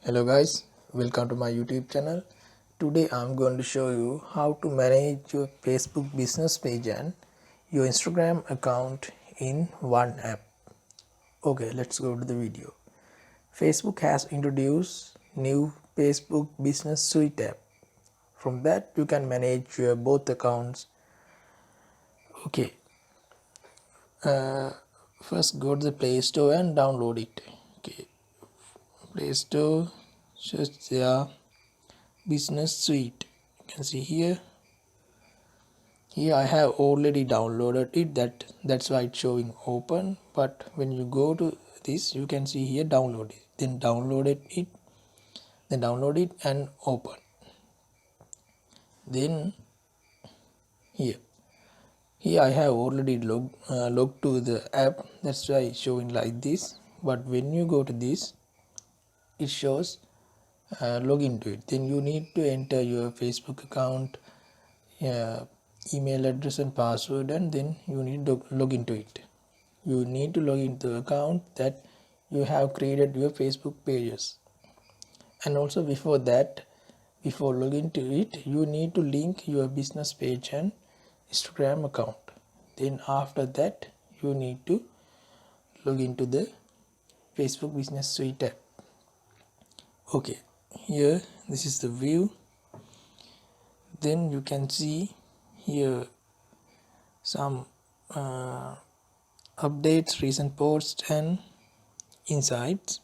Hello guys, welcome to my YouTube channel. Today I'm going to show you how to manage your Facebook business page and your Instagram account in one app. Okay, let's go to the video. Facebook has introduced new Facebook Business Suite app. From that you can manage your both accounts. Okay, first go to the Play Store and download it. Okay, Play Store, search the Business Suite. You can see here I have already downloaded it, that's why it's showing open. But when you go to this, you can see here download it, then download it and open. Then here I have already logged to the app, that's why it's showing like this. But when you go to this, it shows log into it. Then you need to enter your Facebook account, email address and password, and then you need to log into it. You need to log into the account that you have created your Facebook pages. And also before login to it, you need to link your business page and Instagram account. Then after that, you need to log into the Facebook Business Suite app. Okay, here this is the view. Then you can see here some updates, recent posts and insights.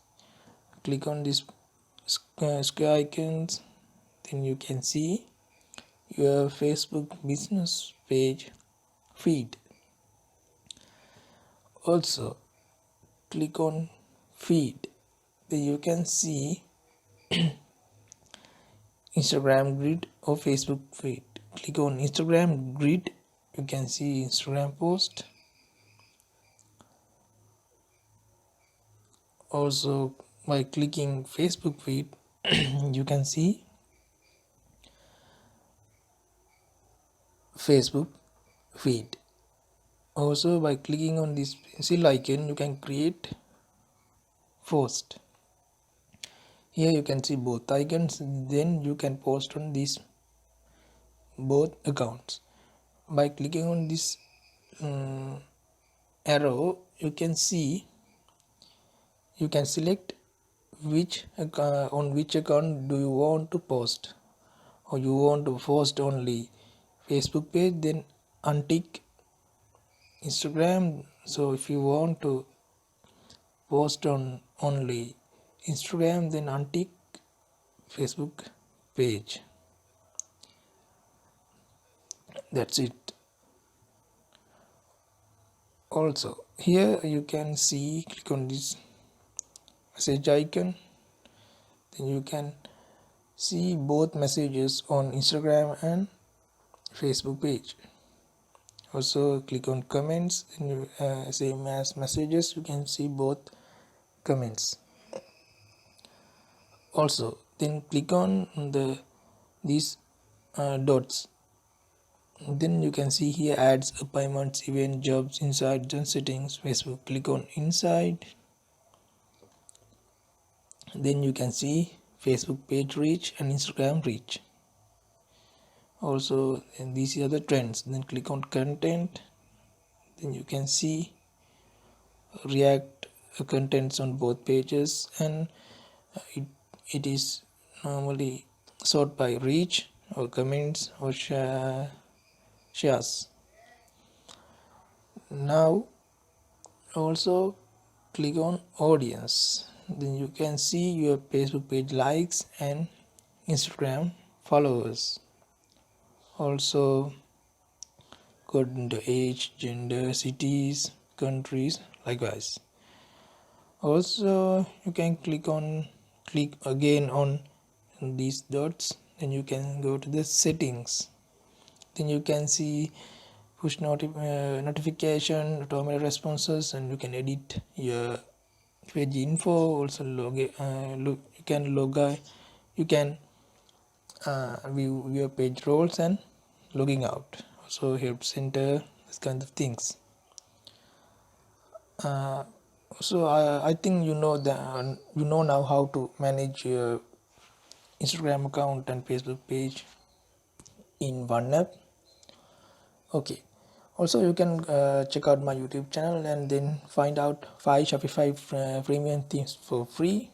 Click on this square icons, then you can see your Facebook business page feed. Also click on feed, then you can see Instagram grid or Facebook feed. Click on Instagram grid, you can see Instagram post. Also by clicking Facebook feed you can see Facebook feed. Also by clicking on this pencil icon, you can create post. Here you can see both icons, then you can post on these both accounts. By clicking on this arrow, you can see, you can select which on which account do you want to post, or you want to post only Facebook page, then untick Instagram. So if you want to post on only Instagram, then untick Facebook page. That's it. Also here you can see, click on this message icon, then you can see both messages on Instagram and Facebook page. Also click on comments, and you, same as messages, you can see both comments. Also then click on these dots, then you can see here ads, appointments, event, jobs, insights and settings, Facebook. Click on inside, then you can see Facebook page reach and Instagram reach. Also, and these are the trends. Then click on content, then you can see react contents on both pages, and it is normally sort by reach or comments or shares. Now also click on audience, then you can see your Facebook page likes and Instagram followers. Also go into age, gender, cities, countries, likewise. Also you can click again on these dots, then you can go to the settings, then you can see push notification, automated responses, and you can edit your page info. Also you can view your page roles and logging out, also help center, this kind of things. So I think you know that you know now how to manage your Instagram account and Facebook page in one app. Okay. Also, you can check out my YouTube channel and then find out 5 Shopify premium themes for free.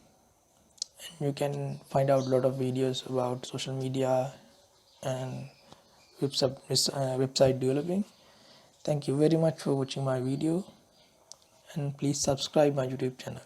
And you can find out a lot of videos about social media and website developing. Thank you very much for watching my video, and please subscribe my YouTube channel.